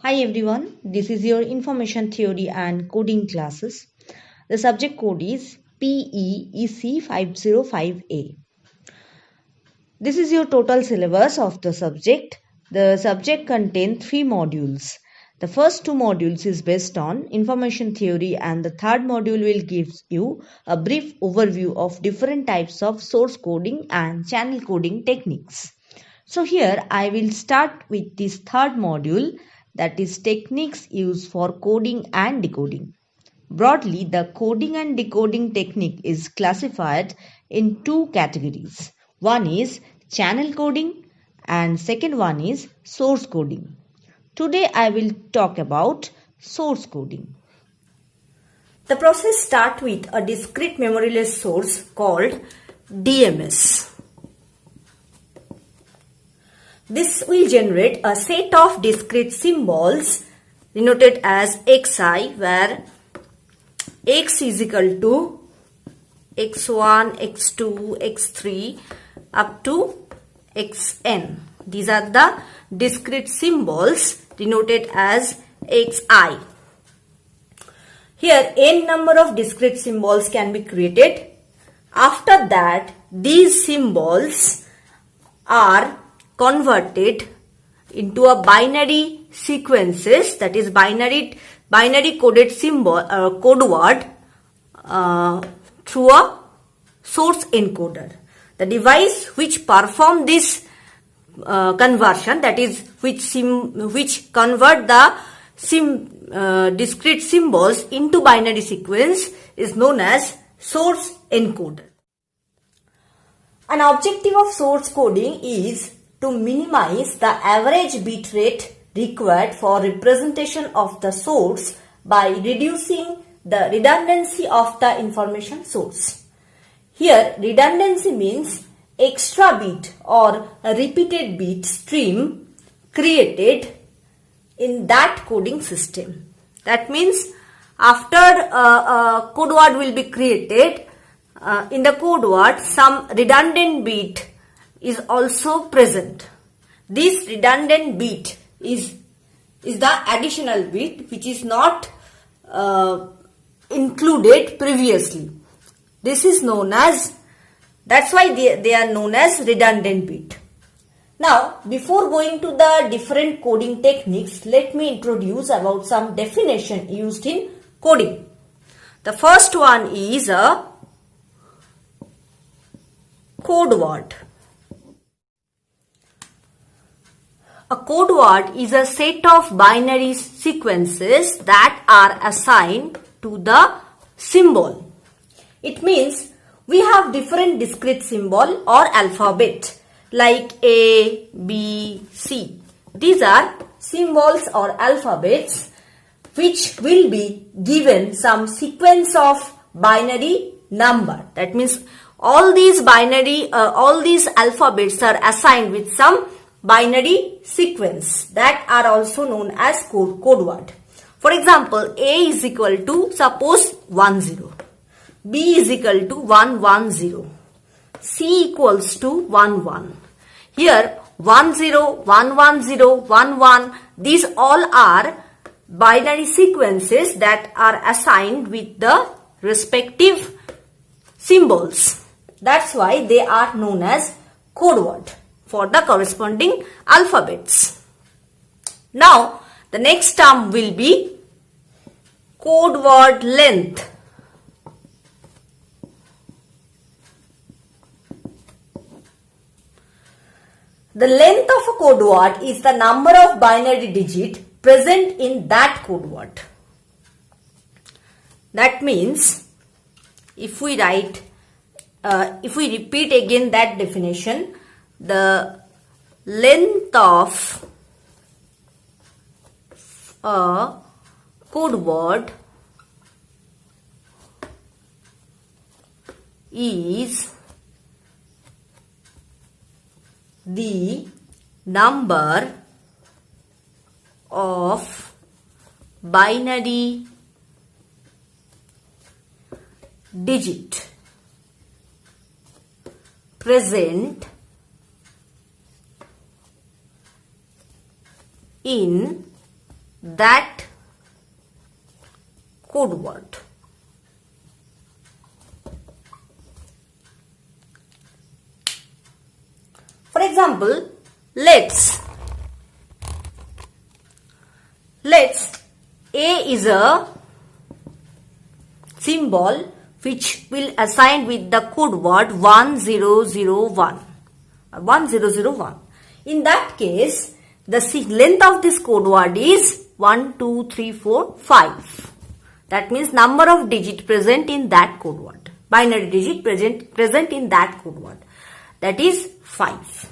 Hi everyone, this is your Information Theory and Coding classes. The subject code is PEEC505A. This is your total syllabus of the subject. The subject contains 3 modules. The first 2 modules is based on information theory and the third module will give you a brief overview of different types of source coding and channel coding techniques. So here I will start with this third module, that is techniques used for coding and decoding. Broadly, the coding and decoding technique is classified in 2 categories. One is channel coding and second one is source coding. Today I will talk about source coding. The process starts with a discrete memoryless source called DMS. This will generate a set of discrete symbols denoted as xi, where x is equal to x1, x2, x3 up to xn. These are the discrete symbols denoted as xi. Here n number of discrete symbols can be created. After that, these symbols are converted into a binary sequences, that is binary coded symbol code word through a source encoder. The device which perform this conversion, that is which convert the discrete symbols into binary sequence, is known as source encoder. An objective of source coding is to minimize the average bit rate required for representation of the source by reducing the redundancy of the information source. Here, redundancy means extra bit or a repeated bit stream created in that coding system. That means after a code word will be created, in the code word some redundant bit is also present. This redundant bit is the additional bit which is not included previously. This is known as, that's why they are known as redundant bit. Now, before going to the different coding techniques, let me introduce about some definition used in coding. The first one is a code word. A code word is a set of binary sequences that are assigned to the symbol. It means we have different discrete symbol or alphabet like A, B, C. These are symbols or alphabets which will be given some sequence of binary number. That means all these alphabets are assigned with some binary sequence that are also known as code word. For example, A is equal to, suppose 10, B is equal to 110, C equals to 11. Here 10, 110, 11, these all are binary sequences that are assigned with the respective symbols. That's why they are known as code word for the corresponding alphabets. Now, the next term will be code word length. The length of a code word is the number of binary digits present in that code word. That means, if we repeat again that definition, the length of a code word is the number of binary digit present in that code word. For example, let's A is a symbol which will assign with the code word 1001. 1001. In that case, the length of this code word is 1, 2, 3, 4, 5. That means number of digit present in that code word. Binary digit present in that code word. That is 5.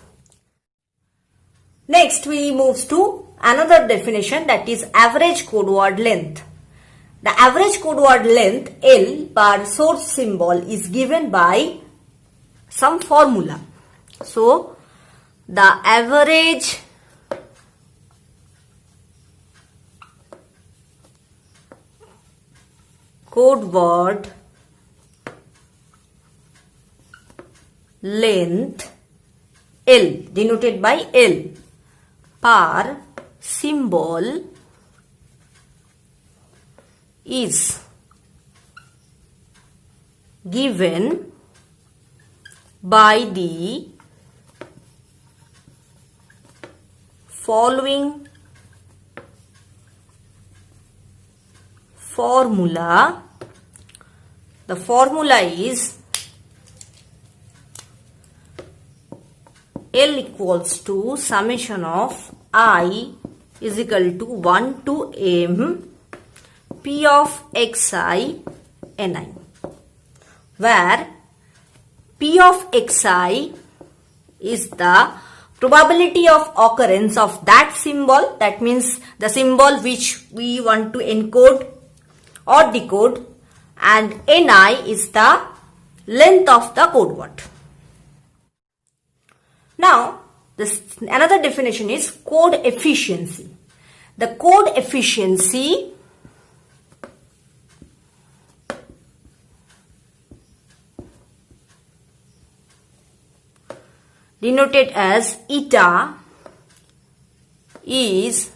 Next we move to another definition, that is average code word length. The average code word length L per source symbol is given by some formula. So the average code word length L, denoted by L, per symbol is given by the following formula. The formula is L equals to summation of I is equal to 1 to m P of xi ni, where P of xi is the probability of occurrence of that symbol, that means the symbol which we want to encode or decode, and ni is the length of the code word. Now, another definition is code efficiency. The code efficiency denoted as eta is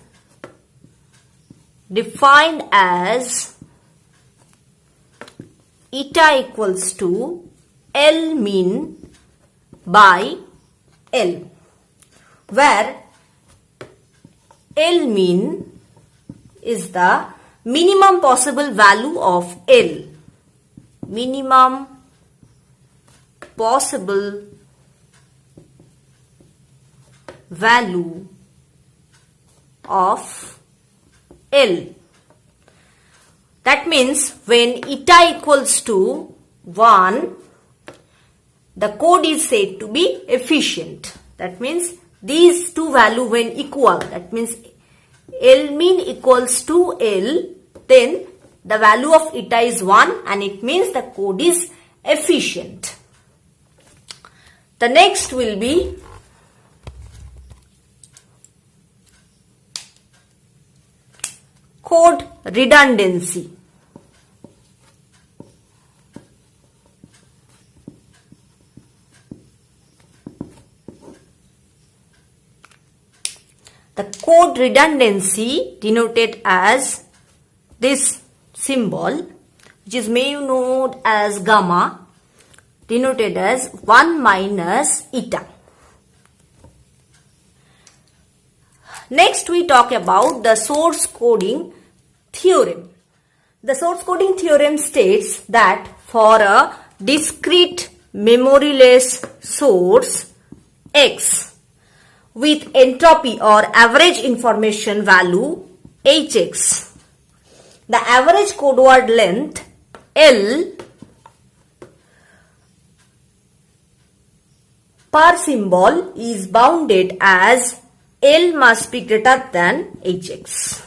defined as eta equals to L mean by L, where L mean is the minimum possible value of L. Minimum possible value of L. That means when eta equals to 1, the code is said to be efficient. That means these two values when equal, that means L mean equals to L, then the value of eta is 1 and it means the code is efficient. The next will be code redundancy. The code redundancy denoted as this symbol, which is may known as gamma, denoted as 1 minus eta. Next we talk about the source coding theorem. The source coding theorem states that for a discrete memoryless source X with entropy or average information value Hx, the average code word length L per symbol is bounded as L must be greater than Hx.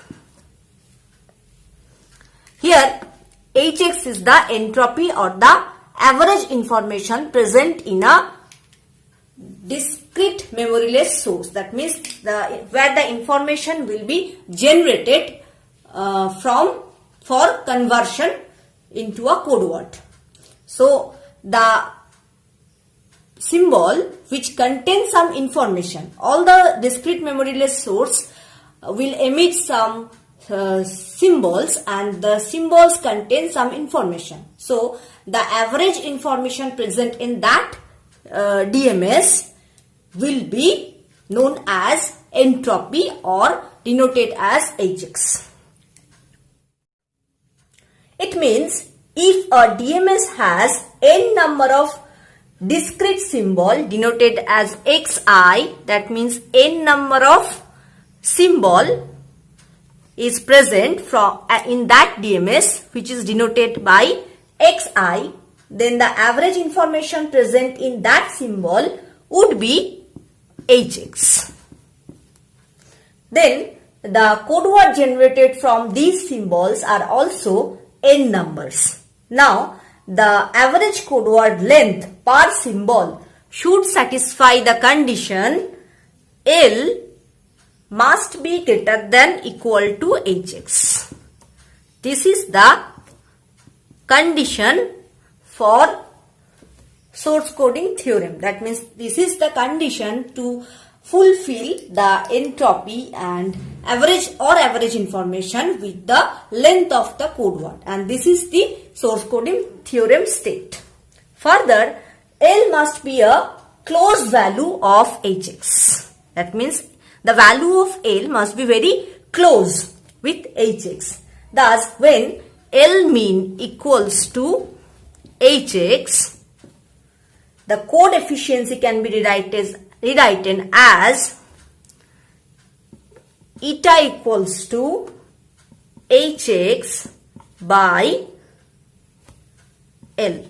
Here Hx is the entropy or the average information present in a discrete memoryless source. That means where the information will be generated for conversion into a code word. So the symbol which contains some information, all the discrete memoryless source will emit some symbols, and the symbols contain some information. So the average information present in that DMS will be known as entropy or denoted as Hx. It means if a DMS has n number of discrete symbol denoted as xi, that means n number of symbol is present in that DMS which is denoted by xi, then the average information present in that symbol would be Hx. Then the code word generated from these symbols are also n numbers. Now the average code word length per symbol should satisfy the condition L must be greater than equal to Hx. This is the condition for source coding theorem. That means this is the condition to fulfill the entropy and average information with the length of the code word, and this is the source coding theorem state. Further, L must be a close value of Hx. That means the value of L must be very close with Hx. Thus, when L mean equals to Hx, the code efficiency can be rewritten as eta equals to Hx by L.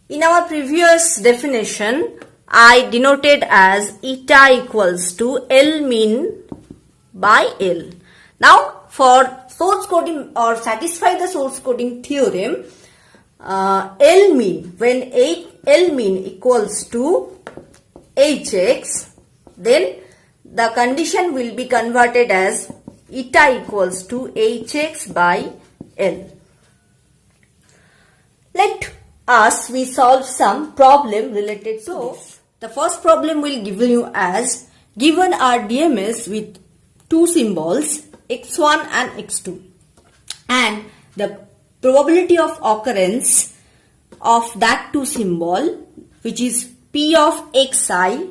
In our previous definition, I denoted as eta equals to L mean by L. Now, for source coding or satisfy the source coding theorem, L mean, when L mean equals to Hx, then the condition will be converted as eta equals to Hx by L. Let us we solve some problem related to this. The first problem will give you as given our DMS with two symbols x1 and x2, and the probability of occurrence of that two symbol, which is p of xi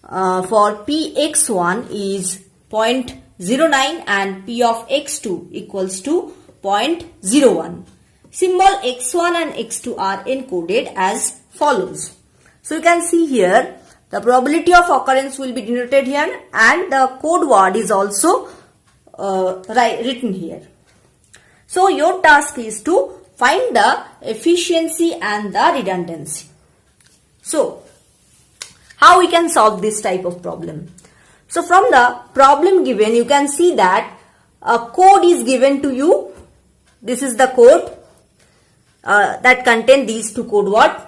for px1 is 0.09 and p of x2 equals to 0.01. Symbol x1 and x2 are encoded as follows. So you can see here the probability of occurrence will be denoted here, and the code word is also written here. So your task is to find the efficiency and the redundancy. So how we can solve this type of problem? So from the problem given, you can see that a code is given to you. This is the code that contain these two code words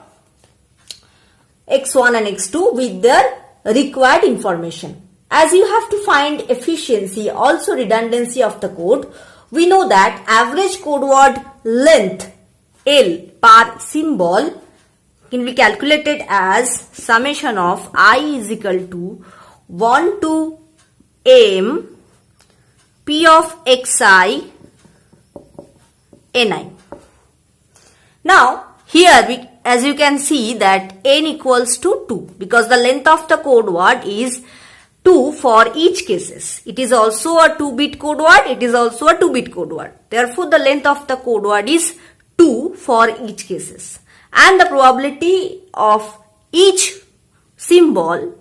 x1 and x2 with their required information. As you have to find efficiency, also redundancy of the code, we know that average code word length L per symbol can be calculated as summation of I is equal to 1 to m p of xi ni. Now here as you can see that n equals to 2 because the length of the code word is 2 for each cases. It is also a 2-bit code word. It is also a 2-bit code word. Therefore, the length of the code word is 2 for each cases. And the probability of each symbol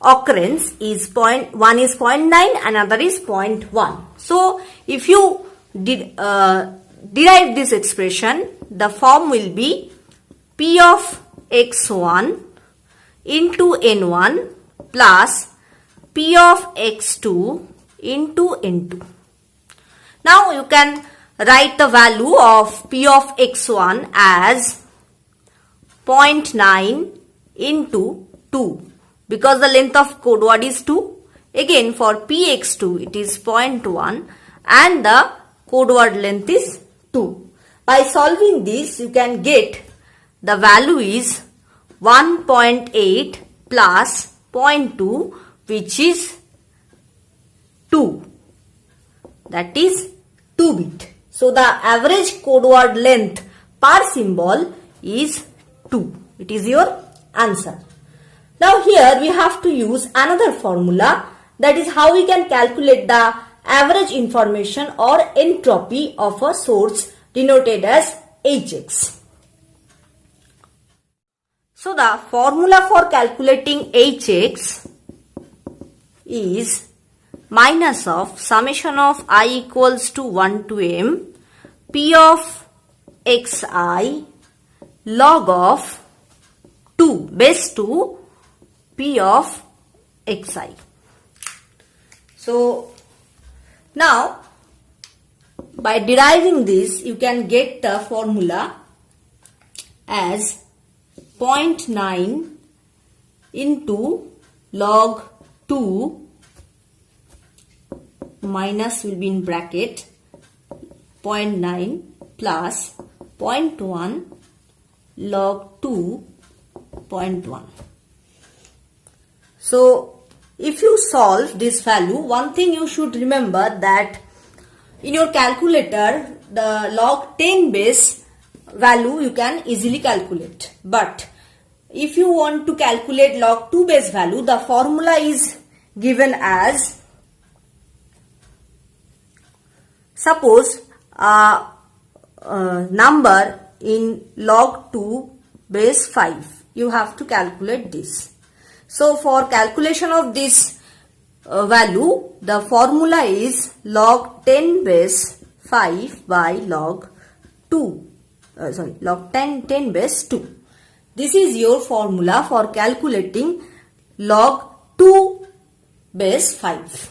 occurrence is one is 0.9, another is 0.1. So, if you derive this expression, the form will be P of x1 into n1 plus P of x2 into n2. Now you can write the value of P of x1 as 0.9 into 2 because the length of code word is 2. Again for px2 it is 0.1 and the code word length is 2. By solving this you can get the value is 1.8 plus 0.2, which is 2. That is 2 bit. So the average code word length per symbol is 2. It is your answer. Now here we have to use another formula, that is how we can calculate the average information or entropy of a source denoted as Hx. So the formula for calculating Hx is minus of summation of I equals to 1 to m p of xi log of 2 base 2 p of xi. So now by deriving this, you can get the formula as 0.9 into log 2 minus will be in bracket 0.9 plus 0.1 log 2.1. So if you solve this value, one thing you should remember that in your calculator the log 10 base value you can easily calculate, but if you want to calculate log 2 base value, the formula is given as, suppose a number in log 2 base 5, you have to calculate this. So for calculation of this value, the formula is log 10 base 5 by log 10 base 2. This is your formula for calculating log 2 base 5.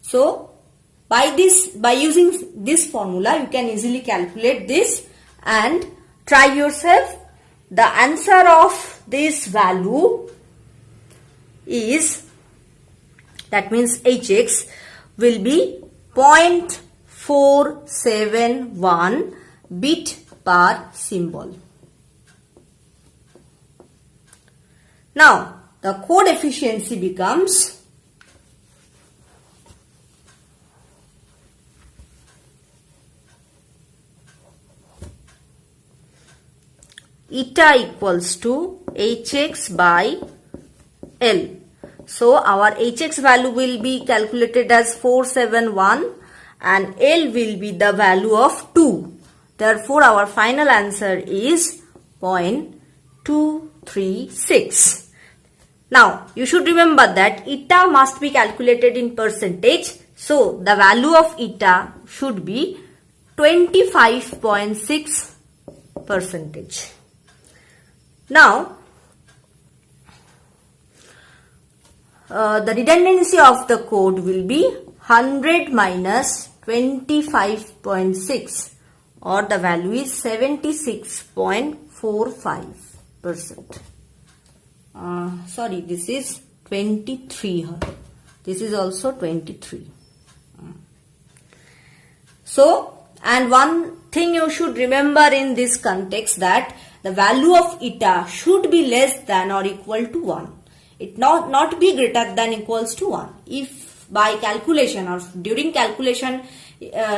So by using this formula, you can easily calculate this and try yourself. The answer of this value is, that means Hx will be 0.471 bit per symbol. Now the code efficiency becomes eta equals to Hx by L. So our Hx value will be calculated as 471 and L will be the value of 2. Therefore our final answer is 0.236. Now you should remember that eta must be calculated in percentage. So the value of eta should be 25.6%. Now the redundancy of the code will be 100 minus 25.6, or the value is 76.45%. Sorry, this is 23. This is also 23. So, and one thing you should remember in this context, that the value of eta should be less than or equal to 1. It not be greater than equals to 1. If by calculation or during calculation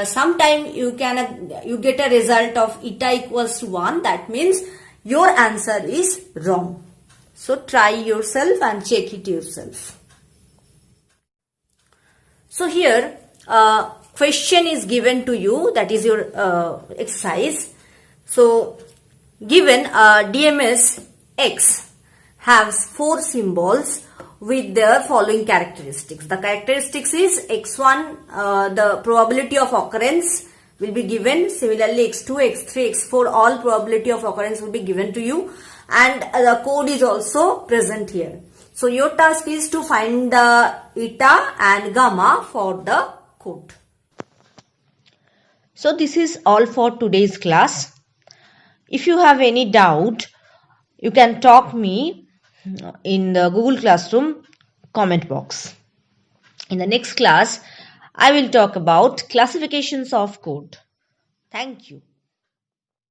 sometime you get a result of eta equals to 1, that means your answer is wrong. So try yourself and check it yourself. So here question is given to you, that is your exercise. So given DMS X has 4 symbols with their following characteristics. The characteristics is x1, the probability of occurrence will be given. Similarly, x2, x3, x4, all probability of occurrence will be given to you, and the code is also present here. So your task is to find the eta and gamma for the code. So this is all for today's class. If you have any doubt, you can talk me in the Google Classroom comment box. In the next class, I will talk about classifications of code. Thank you.